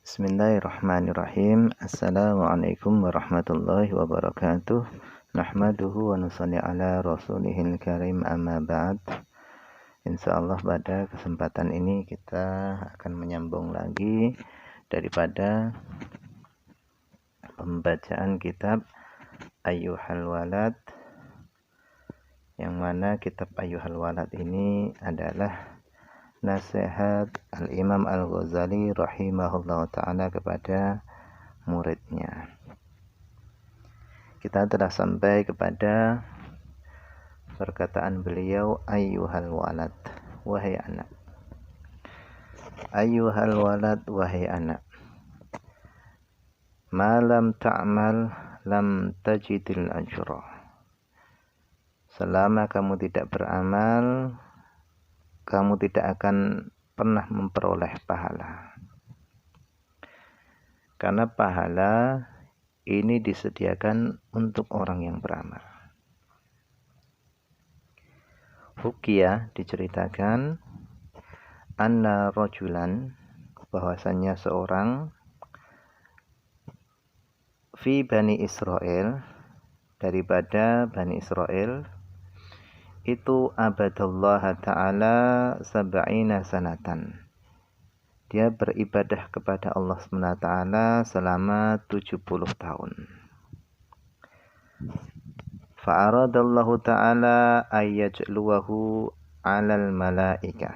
Bismillahirrahmanirrahim. Assalamualaikum warahmatullahi wabarakatuh. Nahmaduhu wa nusalli ala rasulihil karim, amma ba'd. Insyaallah pada kesempatan ini kita akan menyambung lagi daripada pembacaan kitab Ayyuhal Walad, yang mana kitab Ayyuhal Walad ini adalah nasihat Al-Imam Al-Ghazali rahimahullah ta'ala kepada muridnya. Kita telah sampai kepada perkataan beliau, ayyuhal walad, wahai anak. Ayyuhal walad, wahai anak. Ma lam ta'mal lam tajidil ajra. Selama kamu tidak beramal, kamu tidak akan pernah memperoleh pahala. Karena pahala ini disediakan untuk orang yang beramal. Hukia, diceritakan, anna rajulan, bahwasannya seorang, fi Bani Israel, daripada Bani Israel, itu abadallah ta'ala sab'ina sanatan. Dia beribadah kepada Allah SWT selama 70 tahun. Fa'aradallahu ta'ala ayyajluwahu 'alal malaikah.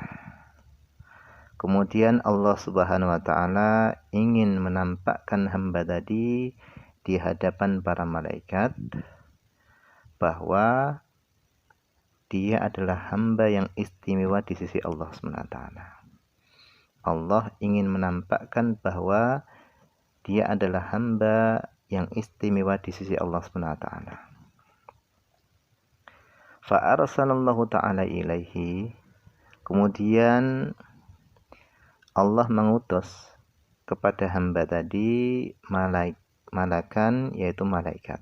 Kemudian Allah Subhanahu wa ta'ala ingin menampakkan hamba tadi di hadapan para malaikat bahwa dia adalah hamba yang istimewa di sisi Allah SWT. Allah ingin menampakkan bahwa dia adalah hamba yang istimewa di sisi Allah SWT. Fa'arsalallahu ta'ala ilaihi. Kemudian Allah mengutus kepada hamba tadi malakan, yaitu malaikat.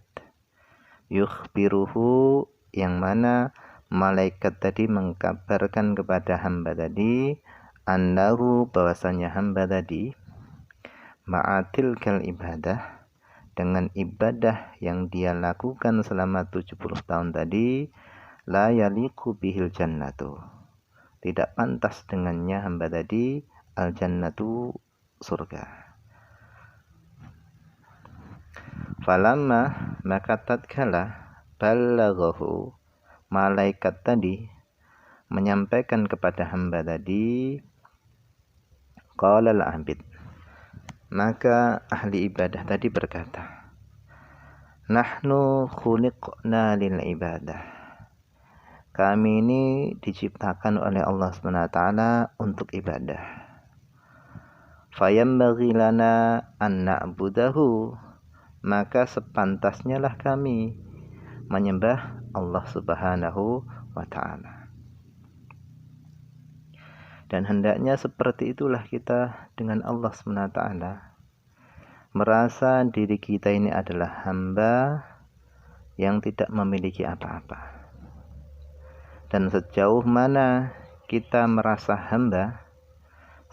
Yukhbiruhu, yang mana malaikat tadi mengkabarkan kepada hamba tadi, annahu, bahwasanya hamba tadi, ma'atil kal ibadah, dengan ibadah yang dia lakukan selama 70 tahun tadi, la yaliqu bihil jannatu, tidak pantas dengannya hamba tadi al jannatu, surga. Falamma, maka tatkala ballaghahu, malaikat tadi menyampaikan kepada hamba tadi, qala al-abid, maka ahli ibadah tadi berkata, nahnu khuliqna lil ibadah. Kami ini diciptakan oleh Allah SWT untuk ibadah. Fayammaghi lana an na'budahu, maka sepantasnya lah kami menyembah Allah Subhanahu wa ta'ala. Dan hendaknya seperti itulah kita dengan Allah SWT, merasa diri kita ini adalah hamba yang tidak memiliki apa-apa. Dan sejauh mana kita merasa hamba,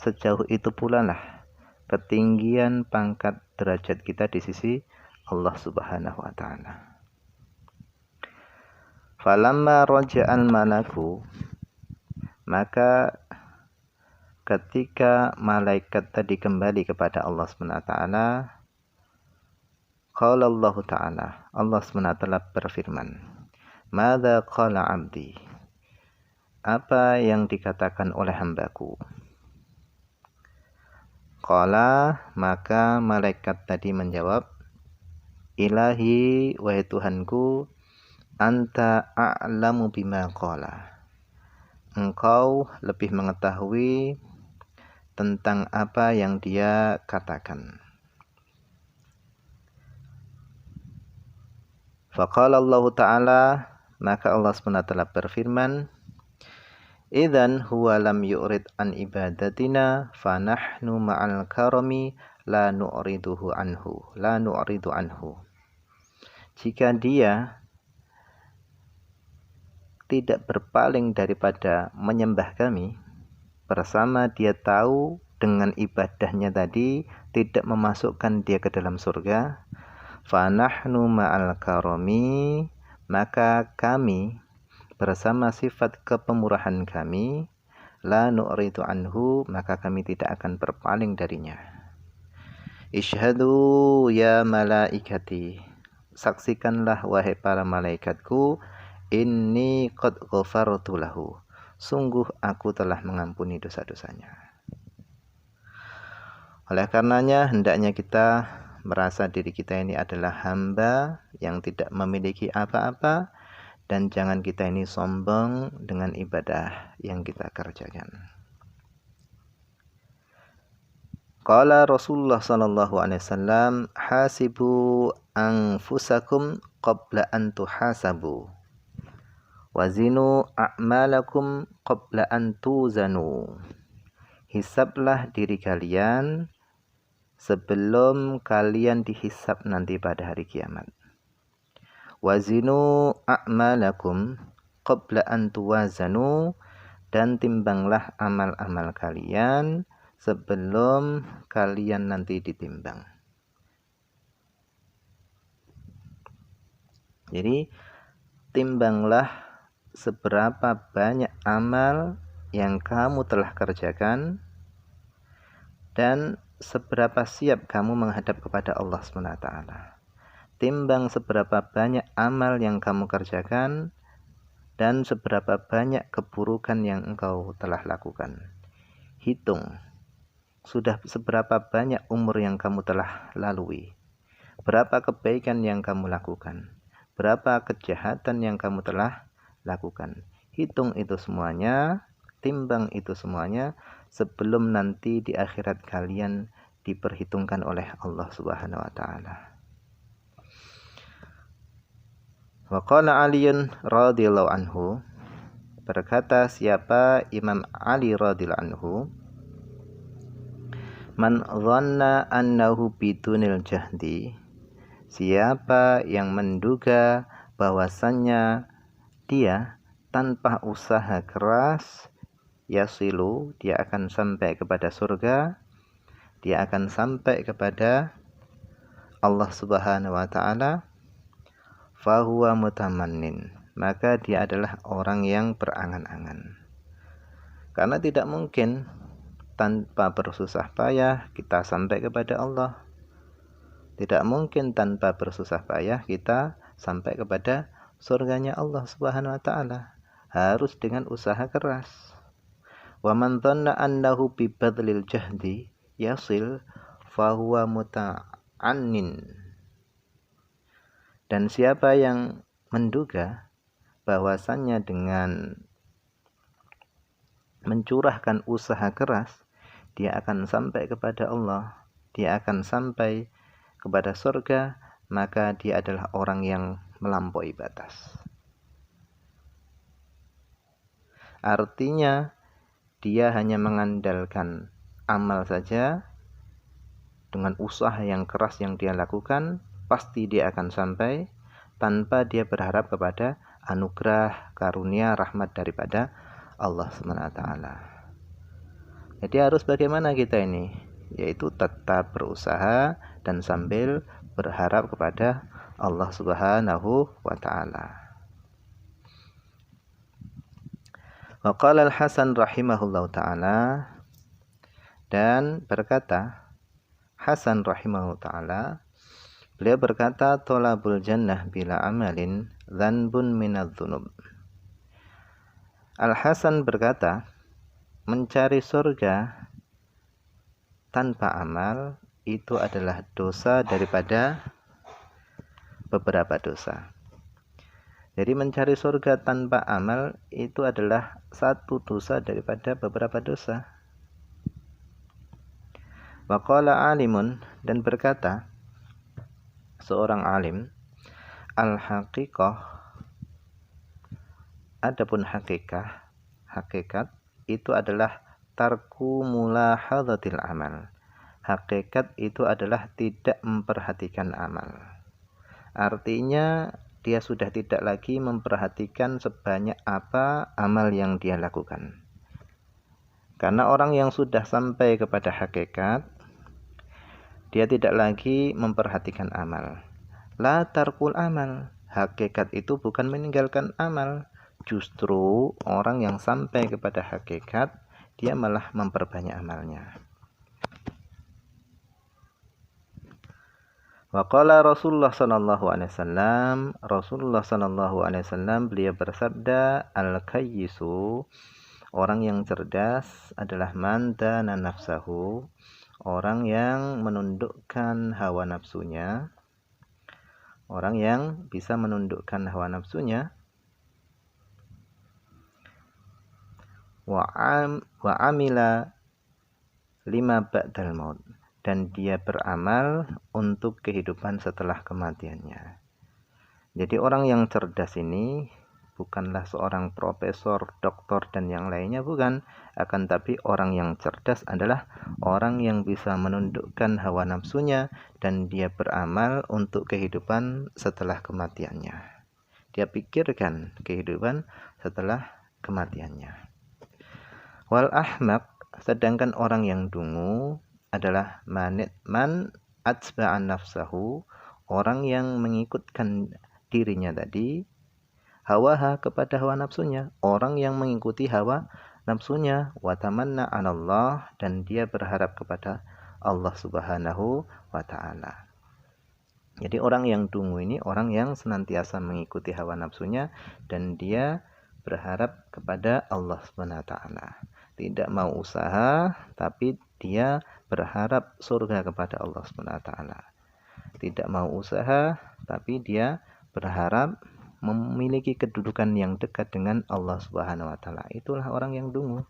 sejauh itu pula lah ketinggian pangkat derajat kita di sisi Allah Subhanahu wa ta'ala. Falamma raja'al malaku, maka ketika malaikat tadi kembali kepada Allah SWT, qala Allah ta'ala, Allah SWT berfirman, madza qala abdi, apa yang dikatakan oleh hambaku? Qala, maka malaikat tadi menjawab, ilahi, wahai Tuhanku, anta a'lamu bima qala, engkau lebih mengetahui tentang apa yang dia katakan. Faqala Allah ta'ala, maka Allah SWT berfirman, idzan huwa lam yu'rid an ibadatina fanahnu ma'al karami la nu'ridu anhu. Jika dia tidak berpaling daripada menyembah kami, bersama dia tahu dengan ibadahnya tadi tidak memasukkan dia ke dalam surga, fa nahnu ma'al karami, maka kami bersama sifat kepemurahan kami, la nu'ridu anhu, maka kami tidak akan berpaling darinya. Ishhadu ya malaikati, saksikanlah wahai para malaikatku, inni qad ghafartu lahu, sungguh aku telah mengampuni dosa-dosanya. Oleh karenanya hendaknya kita merasa diri kita ini adalah hamba yang tidak memiliki apa-apa, dan jangan kita ini sombong dengan ibadah yang kita kerjakan. Qala Rasulullah sallallahu alaihi wasallam, hasibu anfusakum qabla an tuhasabu, wazinu a'malakum qabla an tuzanu. Hisablah diri kalian sebelum kalian dihisab nanti pada hari kiamat. Wazinu a'malakum qabla an tuwazanu, dan timbanglah amal-amal kalian sebelum kalian nanti ditimbang. Jadi timbanglah seberapa banyak amal yang kamu telah kerjakan dan seberapa siap kamu menghadap kepada Allah SWT. Timbang seberapa banyak amal yang kamu kerjakan dan seberapa banyak keburukan yang engkau telah lakukan. Hitung sudah seberapa banyak umur yang kamu telah lalui, berapa kebaikan yang kamu lakukan, berapa kejahatan yang kamu telah lakukan. Hitung itu semuanya, timbang itu semuanya sebelum nanti di akhirat kalian diperhitungkan oleh Allah Subhanahu wa taala. Wa qala Aliun radhiyallahu anhu, berkata siapa Imam Ali radhiyallahu anhu, man dhanna annahu bidunil jahdi, siapa yang menduga bahwasannya dia tanpa usaha keras, yasilu, dia akan sampai kepada surga, dia akan sampai kepada Allah Subhanahu wa taala, fahuwa mutamannin, maka dia adalah orang yang berangan-angan. Karena tidak mungkin tanpa bersusah payah kita sampai kepada Allah. Tidak mungkin tanpa bersusah payah kita sampai kepada surganya Allah Subhanahu wa taala. Harus dengan usaha keras. Wa man dhanna annahu bi badlil jahdi yasil fahuwa muta'annin. Dan siapa yang menduga bahwasannya dengan mencurahkan usaha keras dia akan sampai kepada Allah, dia akan sampai kepada surga, maka dia adalah orang yang melampaui batas. Artinya dia hanya mengandalkan amal saja, dengan usaha yang keras yang dia lakukan, pasti dia akan sampai tanpa dia berharap kepada anugerah, karunia, rahmat daripada Allah SWT. Jadi harus bagaimana kita ini? Yaitu tetap berusaha dan sambil berharap kepada Allah Subhanahu wa taala. Wa qala Al-Hasan rahimahullahu taala, dan berkata Hasan rahimahullahu taala, beliau berkata, thalabul jannah bila amalin dzanbun minadz-dzunub. Al-Hasan berkata, mencari surga tanpa amal itu adalah dosa daripada beberapa dosa. Jadi mencari surga tanpa amal itu adalah satu dosa daripada beberapa dosa. Wa qala alimun, dan berkata seorang alim, al-haqiqah, adapun hakikat itu adalah tarku mulahadzatil amal. Hakikat itu adalah tidak memperhatikan amal. Artinya dia sudah tidak lagi memperhatikan sebanyak apa amal yang dia lakukan. Karena orang yang sudah sampai kepada hakikat, dia tidak lagi memperhatikan amal. La tarkul amal. Hakikat itu bukan meninggalkan amal. Justru orang yang sampai kepada hakikat, dia malah memperbanyak amalnya. Wa qala Rasulullah sallallahu alaihi wasallam, Rasulullah sallallahu alaihi wasallam beliau bersabda, al-kayyisu, orang yang cerdas adalah man dana nafsahu, orang yang menundukkan hawa nafsunya. Orang yang bisa menundukkan hawa nafsunya, wa amila lima ba'dal maut, dan dia beramal untuk kehidupan setelah kematiannya. Jadi orang yang cerdas ini bukanlah seorang profesor, doktor, dan yang lainnya, bukan. Akan tapi orang yang cerdas adalah orang yang bisa menundukkan hawa nafsunya dan dia beramal untuk kehidupan setelah kematiannya. Dia pikirkan kehidupan setelah kematiannya. Wal ahmaq, sedangkan orang yang dungu adalah man atba'an nafsahu, orang yang mengikutkan dirinya tadi, hawaha, kepada hawa nafsunya, orang yang mengikuti hawa nafsunya, wa tamanna 'ala Allah, dan dia berharap kepada Allah Subhanahu wa taala. Jadi orang yang dungu ini orang yang senantiasa mengikuti hawa nafsunya dan dia berharap kepada Allah Subhanahu wa taala. Tidak mau usaha, tapi dia berharap surga kepada Allah Subhanahu wa taala. Tidak mau usaha, tapi dia berharap memiliki kedudukan yang dekat dengan Allah Subhanahu wa taala. Itulah orang yang dungu.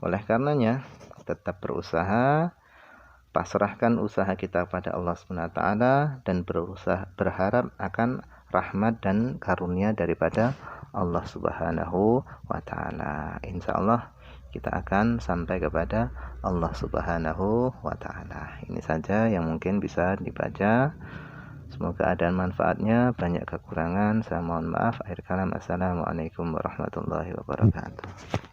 Oleh karenanya, tetap berusaha, pasrahkan usaha kita pada Allah Subhanahu wa taala dan berharap akan rahmat dan karunia daripada Allah Subhanahu wa taala. Insyaallah kita akan sampai kepada Allah Subhanahu wa taala. Ini saja yang mungkin bisa dibaca. Semoga ada manfaatnya, banyak kekurangan saya mohon maaf. Akhir kalam, assalamualaikum warahmatullahi wabarakatuh.